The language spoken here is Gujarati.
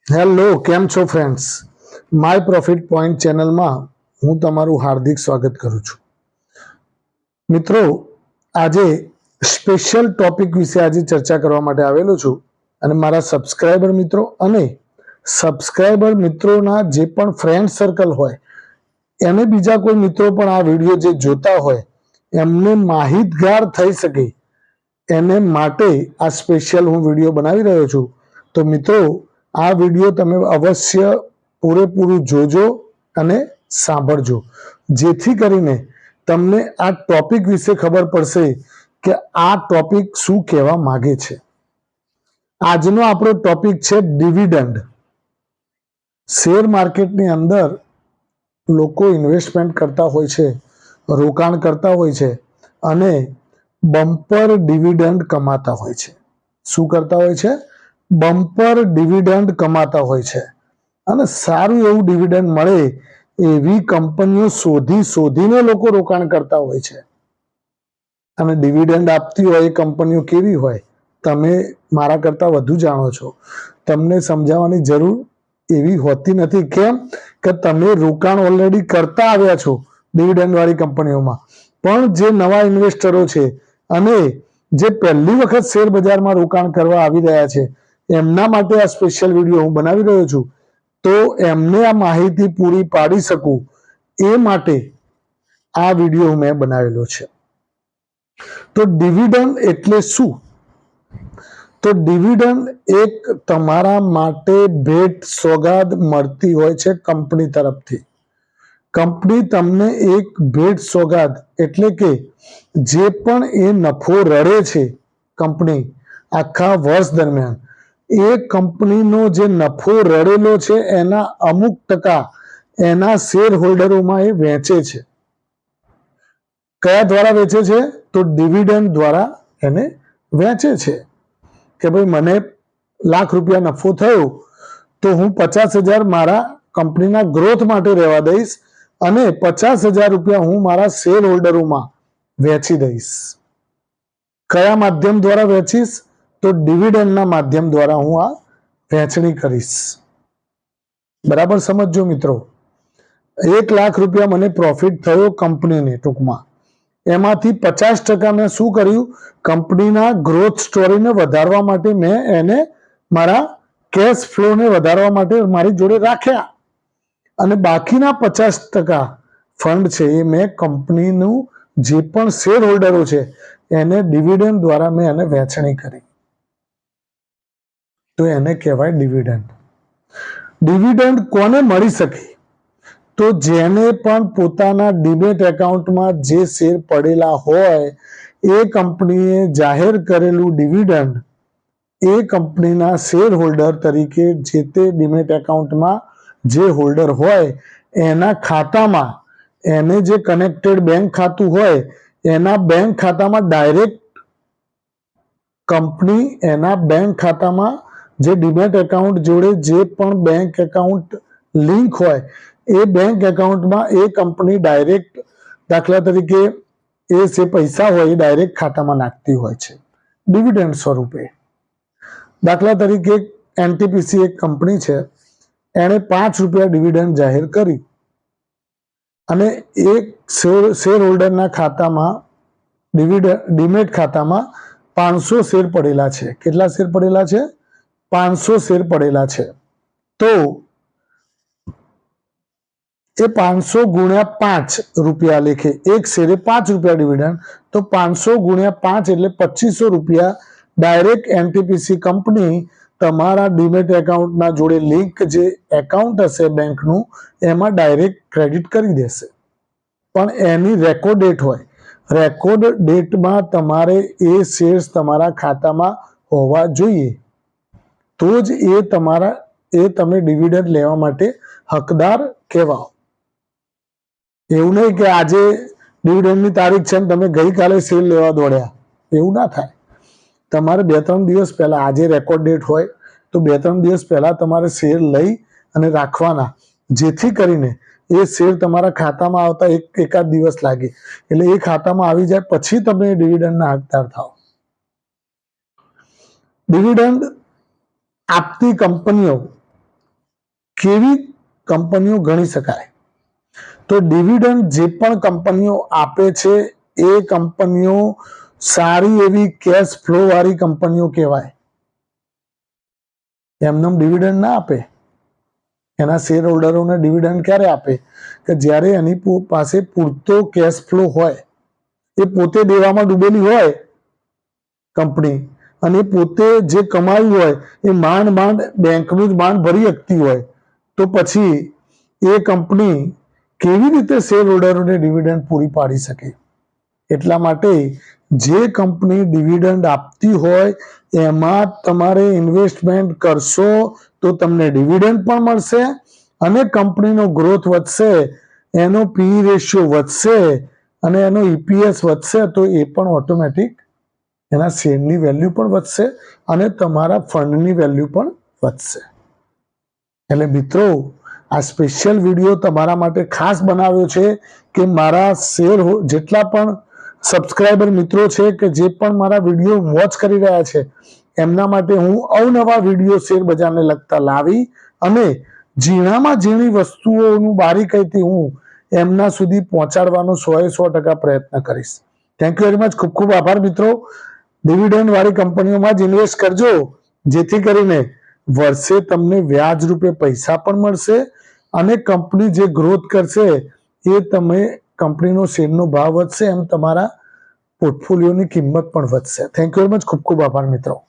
હેલો, કેમ છો ફ્રેન્ડ્સ? માય પ્રોફિટ પોઈન્ટ ચેનલમાં હું તમારું હાર્દિક સ્વાગત કરું છું. મિત્રો, આજે સ્પેશિયલ ટોપિક વિશે આજે ચર્ચા કરવા માટે આવેલો છું અને મારા સબસ્ક્રાઈબર મિત્રો અને સબસ્ક્રાઈબર મિત્રોના જે પણ ફ્રેન્ડ સર્કલ હોય એને બીજા કોઈ મિત્રો પણ આ વિડીયો જે જોતા હોય એમને માહિતગાર થઈ શકે એને માટે આ સ્પેશિયલ હું વિડીયો બનાવી રહ્યો છું. તો મિત્રો, આ વિડીયો તમે અવશ્ય પૂરેપૂરું જોજો અને સાંભળજો, જેથી કરીને તમને આ ટોપિક વિશે ખબર પડશે કે આ ટોપિક શું કહેવા માંગે છે. આજનો આપણો ટોપિક છે ડિવિડન્ડ. શેર માર્કેટની અંદર લોકો ઇન્વેસ્ટમેન્ટ કરતા હોય છે, રોકાણ કરતા હોય છે અને બમ્પર ડિવિડન્ડ કમાતા હોય છે. શું કરતા હોય છે? બમ્પર ડિવિડન્ડ કમાતા હોય છે અને સારું એવું ડિવિડન્ડ મળે એવી કંપનીઓ શોધીને લોકો રોકાણ કરતા હોય છે. અને ડિવિડન્ડ આપતી હોય એ કંપનીઓ કેવી હોય તમે મારા કરતા વધુ જાણો છો. તમને સમજાવવાની જરૂર એવી હોતી નથી. કેમ કે તમે રોકાણ ઓલરેડી કરતા આવ્યા છો ડિવિડન્ડ વાળી કંપનીઓમાં. પણ જે નવા ઇન્વેસ્ટરો છે અને જે પહેલી વખત શેર બજારમાં રોકાણ કરવા આવી રહ્યા છે એમના માટે આ સ્પેશિયલ વિડીયો હું બનાવી રહ્યો છું. તો એમને આ માહિતી પૂરી પાડી શકું એ માટે આ વિડીયો મેં બનાવેલો છે. તો ડિવિડન્ડ એટલે શું? તો ડિવિડન્ડ એક તમારા માટે ભેટ સોગાદ મળતી હોય છે કંપની તરફથી. કંપની તમને એક ભેટ સોગાદ એટલે કે જે પણ એ નફો રળે છે કંપની આખા વર્ષ દરમિયાન, એ કંપનીનો જે નફો રળેલો છે એના અમુક ટકા એના શેર હોલ્ડરોમાં એ વેચે છે. કયા દ્વારા વેચે છે? તો ડિવિડન્ડ દ્વારા એને વેચે છે કે ભાઈ મને ₹1,00,000 નફો થયો તો હું 50,000 મારા કંપનીના ગ્રોથ માટે રહેવા દઈશ અને ₹50,000 હું મારા શેર હોલ્ડરોમાં વેચી દઈશ. કયા માધ્યમ દ્વારા વેચીશ? તો ડિવિડન્ડના માધ્યમ દ્વારા હું આ વહેંચણી કરીશ. બરાબર સમજજો મિત્રો. ₹1,00,000 મને પ્રોફિટ થયો કંપનીને, ટૂંકમાં એમાંથી 50% મેં શું કર્યું? કંપનીના ગ્રોથ સ્ટોરીને વધારવા માટે મેં એને મારા કેશ ફ્લોને વધારવા માટે મારી જોડે રાખ્યા અને બાકીના 50% ફંડ છે એ મેં કંપનીનું જે પણ શેર હોલ્ડરો છે એને ડિવિડન્ડ દ્વારા મેં એને વહેંચણી કરી. તો એને કહેવાય ડિવિડન્ડ. ડિવિડન્ડ કોને મળી શકે? તો જેને પણ પોતાના ડીમેટ એકાઉન્ટમાં જે શેર પડેલા હોય એ કંપનીએ જાહેર કરેલું ડિવિડન્ડ એ કંપનીના શેર હોલ્ડર તરીકે જે તે ડીમેટ એકાઉન્ટમાં જે હોલ્ડર હોય એના ખાતામાં, એને જે કનેક્ટેડ બેંક ખાતું હોય એના બેંક ખાતામાં ડાયરેક્ટ કંપની એના બેંક ખાતામાં જે ડીમેટ એકાઉન્ટ જોડે જે પણ બેંક એકાઉન્ટ લિંક હોય એ બેંક એકાઉન્ટમાં એ કંપની ડાયરેક્ટ, દાખલા તરીકે એ જે પૈસા હોય એ ડાયરેક્ટ ખાતામાં નાખતી હોય છે ડિવિડન્ડ સ્વરૂપે. દાખલા તરીકે એનટીપીસી એક કંપની છે, એણે ₹5 ડિવિડન્ડ જાહેર કરી અને એક શેર હોલ્ડરના ખાતામાં ડીમેટ ખાતામાં 500 શેર પડેલા છે. કેટલા શેર પડેલા છે? 500 શેર પડેલા છે. તો એ 500 ગુણ્યા ₹5 લેખે, એક શેરે ₹5 ડિવિડન્ડ, તો 500 ગુણ્યા 5 એટલે ₹2,500 ડાયરેક્ટ એનટીપીસી કંપની તમારા ડીમેટ એકાઉન્ટના જોડે લિંક જે એકાઉન્ટ હશે બેંકનું એમાં ડાયરેક્ટ ક્રેડિટ કરી દેશે. પણ એની રેકોર્ડ ડેટ હોય. રેકોર્ડ ડેટમાં તમારે એ શેર્સ તમારા ખાતામાં હોવા જોઈએ તો જ તમે ડિવિડન્ડ લેવા માટે હકદાર કહેવાઓ. એવું નહીં કે આજે ડિવિડન્ડની તારીખ છે ને તમે ગઈકાલે શેર લેવા દોડ્યા, એવું ના થાય. તમારે 2-3 દિવસ પહેલા, આજે રેકોર્ડ ડેટ હોય તો 2-3 દિવસ પહેલા તમારે શેર લઈ અને રાખવાના, જેથી કરીને એ શેર તમારા ખાતામાં આવતા એકાદ દિવસ લાગે એટલે એ ખાતામાં આવી જાય પછી તમે ડિવિડન્ડના હકદાર થાઓ. ડિવિડન્ડ આપતી કંપનીઓ કેવી કંપનીઓ ગણી શકાય? તો ડિવિડન્ડ જે પણ કંપનીઓ આપે છે એ કંપનીઓ સારી એવી કેશ ફ્લો વાળી કંપનીઓ કહેવાય. એમને ડિવિડન્ડ ના આપે. એના શેર હોલ્ડરોને ડિવિડન્ડ ક્યારે આપે? કે જ્યારે એની પાસે પૂરતો કેશ ફ્લો હોય, એ પોતે દેવામાં ડૂબેલી હોય કંપની, અને પોતે જે કમાયું હોય એ માંડ માંડ બેંકનું જ માંડ ભરી શકતી હોય, તો પછી એ કંપની કેવી રીતે શેર હોલ્ડરોને ડિવિડન્ડ પૂરી પાડી શકે? એટલા માટે જે કંપની ડિવિડન્ડ આપતી હોય એમાં તમારે ઇન્વેસ્ટમેન્ટ કરશો તો તમને ડિવિડન્ડ પણ મળશે, અને કંપનીનો ગ્રોથ વધશે, એનો પી રેશિયો વધશે, અને એનો ઈપીએસ વધશે, તો એ પણ ઓટોમેટિક એના શેરની વેલ્યુ પણ વધશે અને તમારા ફંડની વેલ્યુ પણ વધશે. એટલે મિત્રો, આ સ્પેશિયલ વિડીયો તમારા માટે ખાસ બનાવ્યો છે કે મારા શેર જેટલા પણ સબસ્ક્રાઇબર મિત્રો છે કે જે પણ મારા વિડીયો વોચ કરી રહ્યા છે, એમના માટે હું અવનવા વિડીયો શેર બજારને લગતા લાવી અને ઝીણામાં ઝીણી વસ્તુઓનું બારીકાઈથી હું એમના સુધી પહોંચાડવાનો 100% પ્રયત્ન કરીશ. Thank you very much. ખૂબ ખૂબ આભાર મિત્રો. ડિવિડન્ડ વાળી કંપનીઓમાં જ ઇન્વેસ્ટ કરજો, જેથી કરીને વર્ષે તમને વ્યાજ રૂપે પૈસા પણ મળશે અને કંપની જે ગ્રોથ કરશે એ તમે કંપનીનો શેરનો ભાવ વધશે એમ તમારા પોર્ટફોલિયોની કિંમત પણ વધશે. Thank you very much. ખૂબ ખૂબ આભાર મિત્રો.